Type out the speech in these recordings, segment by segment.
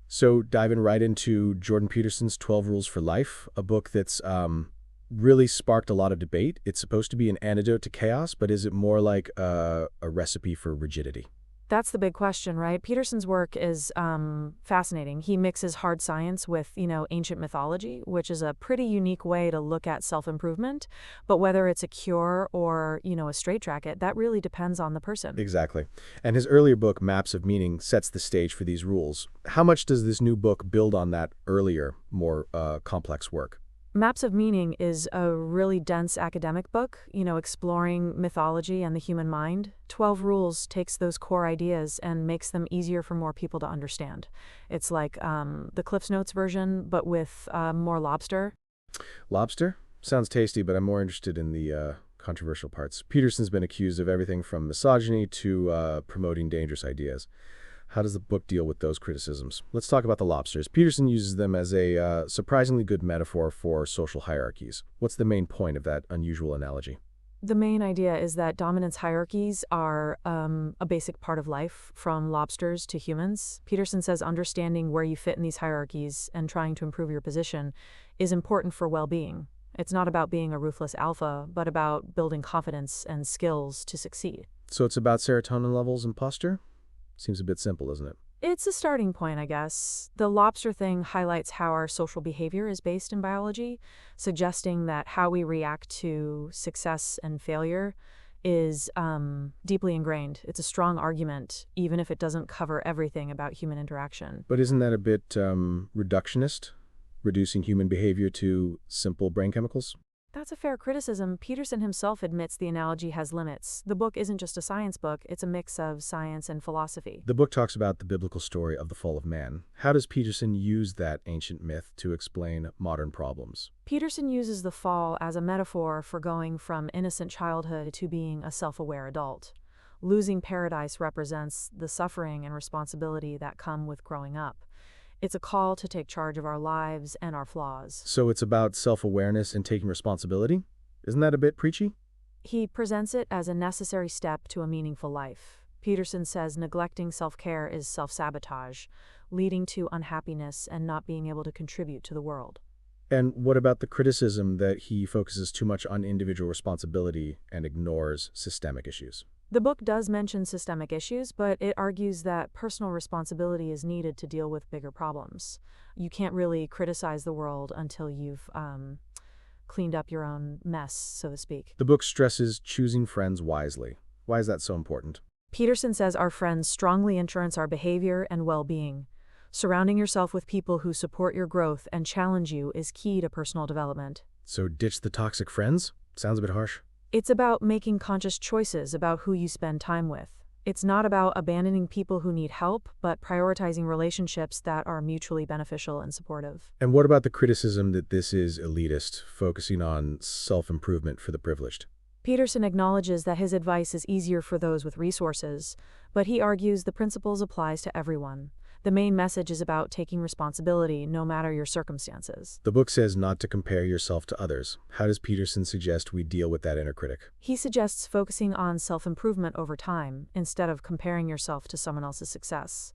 So diving right into Jordan Peterson's 12 Rules for Life, a book that's really sparked a lot of debate. It's supposed to be an antidote to chaos, but is it more like a recipe for rigidity? That's the big question, right? Peterson's work is fascinating. He mixes hard science with, ancient mythology, which is a pretty unique way to look at self-improvement. But whether it's a cure or, a straitjacket, that really depends on the person. Exactly. And his earlier book, Maps of Meaning, sets the stage for these rules. How much does this new book build on that earlier, more complex work? Maps of Meaning is a really dense academic book, exploring mythology and the human mind. 12 Rules takes those core ideas and makes them easier for more people to understand. It's like the Cliff's Notes version, but with more lobster. Lobster? Sounds tasty, but I'm more interested in the controversial parts. Peterson's been accused of everything from misogyny to promoting dangerous ideas. How does the book deal with those criticisms? Let's talk about the lobsters. Peterson uses them as a surprisingly good metaphor for social hierarchies. What's the main point of that unusual analogy? The main idea is that dominance hierarchies are a basic part of life, from lobsters to humans. Peterson says understanding where you fit in these hierarchies and trying to improve your position is important for well-being. It's not about being a ruthless alpha, but about building confidence and skills to succeed. So it's about serotonin levels and posture? Seems a bit simple, isn't it? It's a starting point, I guess. The lobster thing highlights how our social behavior is based in biology, suggesting that how we react to success and failure is deeply ingrained. It's a strong argument, even if it doesn't cover everything about human interaction. But isn't that a bit reductionist? Reducing human behavior to simple brain chemicals? That's a fair criticism. Peterson himself admits the analogy has limits. The book isn't just a science book, it's a mix of science and philosophy. The book talks about the biblical story of the fall of man. How does Peterson use that ancient myth to explain modern problems? Peterson uses the fall as a metaphor for going from innocent childhood to being a self-aware adult. Losing paradise represents the suffering and responsibility that come with growing up. It's a call to take charge of our lives and our flaws. So it's about self-awareness and taking responsibility? Isn't that a bit preachy? He presents it as a necessary step to a meaningful life. Peterson says neglecting self-care is self-sabotage, leading to unhappiness and not being able to contribute to the world. And what about the criticism that he focuses too much on individual responsibility and ignores systemic issues? The book does mention systemic issues, but it argues that personal responsibility is needed to deal with bigger problems. You can't really criticize the world until you've cleaned up your own mess, so to speak. The book stresses choosing friends wisely. Why is that so important? Peterson says our friends strongly influence our behavior and well-being. Surrounding yourself with people who support your growth and challenge you is key to personal development. So ditch the toxic friends? Sounds a bit harsh. It's about making conscious choices about who you spend time with. It's not about abandoning people who need help, but prioritizing relationships that are mutually beneficial and supportive. And what about the criticism that this is elitist, focusing on self-improvement for the privileged? Peterson acknowledges that his advice is easier for those with resources, but he argues the principles applies to everyone. The main message is about taking responsibility no matter your circumstances. The book says not to compare yourself to others. How does Peterson suggest we deal with that inner critic? He suggests focusing on self-improvement over time instead of comparing yourself to someone else's success.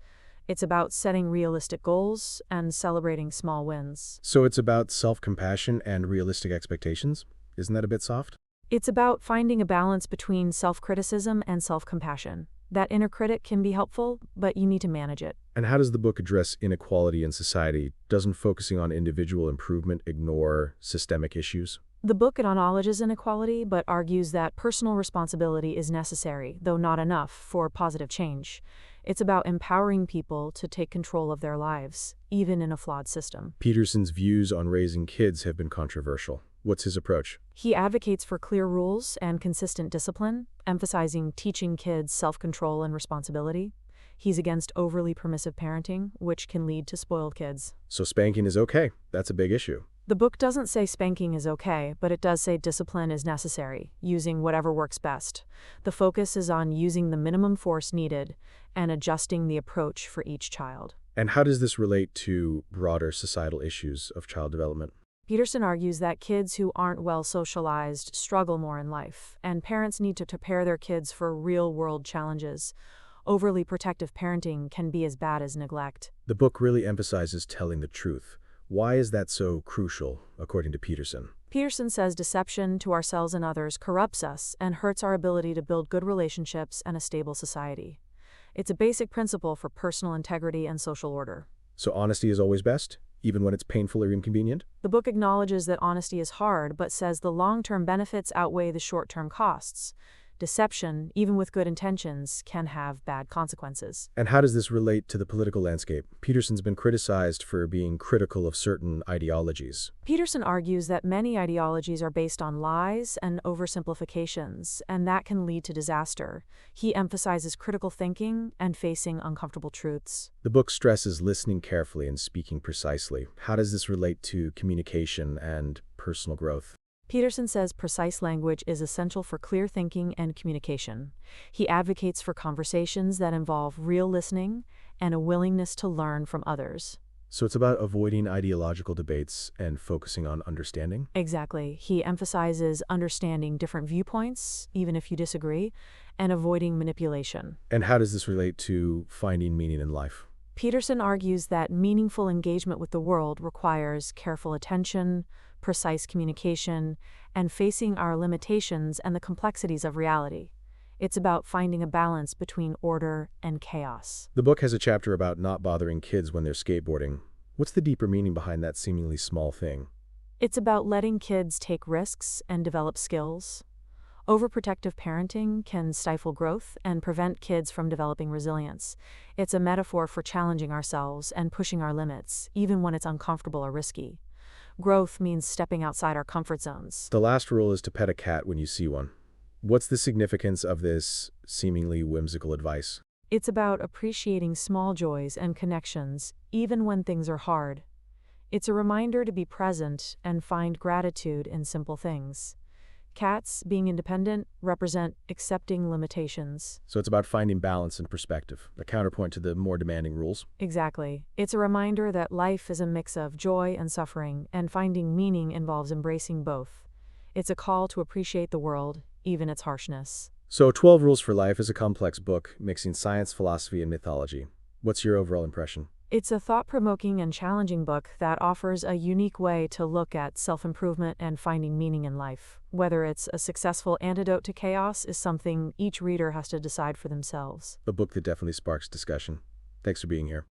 It's about setting realistic goals and celebrating small wins. So it's about self-compassion and realistic expectations? Isn't that a bit soft? It's about finding a balance between self-criticism and self-compassion. That inner critic can be helpful, but you need to manage it. And how does the book address inequality in society? Doesn't focusing on individual improvement ignore systemic issues? The book acknowledges inequality, but argues that personal responsibility is necessary, though not enough, for positive change. It's about empowering people to take control of their lives, even in a flawed system. Peterson's views on raising kids have been controversial. What's his approach? He advocates for clear rules and consistent discipline, emphasizing teaching kids self-control and responsibility. He's against overly permissive parenting, which can lead to spoiled kids. So spanking is okay. That's a big issue. The book doesn't say spanking is okay, but it does say discipline is necessary, using whatever works best. The focus is on using the minimum force needed and adjusting the approach for each child. And how does this relate to broader societal issues of child development? Peterson argues that kids who aren't well socialized struggle more in life, and parents need to prepare their kids for real-world challenges. Overly protective parenting can be as bad as neglect. The book really emphasizes telling the truth. Why is that so crucial, according to Peterson? Peterson says deception to ourselves and others corrupts us and hurts our ability to build good relationships and a stable society. It's a basic principle for personal integrity and social order. So honesty is always best, even when it's painful or inconvenient? The book acknowledges that honesty is hard, but says the long-term benefits outweigh the short-term costs. Deception, even with good intentions, can have bad consequences. And how does this relate to the political landscape? Peterson's been criticized for being critical of certain ideologies. Peterson argues that many ideologies are based on lies and oversimplifications, and that can lead to disaster. He emphasizes critical thinking and facing uncomfortable truths. The book stresses listening carefully and speaking precisely. How does this relate to communication and personal growth? Peterson says precise language is essential for clear thinking and communication. He advocates for conversations that involve real listening and a willingness to learn from others. So it's about avoiding ideological debates and focusing on understanding? Exactly. He emphasizes understanding different viewpoints, even if you disagree, and avoiding manipulation. And how does this relate to finding meaning in life? Peterson argues that meaningful engagement with the world requires careful attention, precise communication, and facing our limitations and the complexities of reality. It's about finding a balance between order and chaos. The book has a chapter about not bothering kids when they're skateboarding. What's the deeper meaning behind that seemingly small thing? It's about letting kids take risks and develop skills. Overprotective parenting can stifle growth and prevent kids from developing resilience. It's a metaphor for challenging ourselves and pushing our limits, even when it's uncomfortable or risky. Growth means stepping outside our comfort zones. The last rule is to pet a cat when you see one. What's the significance of this seemingly whimsical advice? It's about appreciating small joys and connections, even when things are hard. It's a reminder to be present and find gratitude in simple things. Cats, being independent, represent accepting limitations. So it's about finding balance and perspective, a counterpoint to the more demanding rules. Exactly. It's a reminder that life is a mix of joy and suffering, and finding meaning involves embracing both. It's a call to appreciate the world, even its harshness. So 12 Rules for Life is a complex book mixing science, philosophy, and mythology. What's your overall impression? It's a thought-provoking and challenging book that offers a unique way to look at self-improvement and finding meaning in life. Whether it's a successful antidote to chaos is something each reader has to decide for themselves. A book that definitely sparks discussion. Thanks for being here.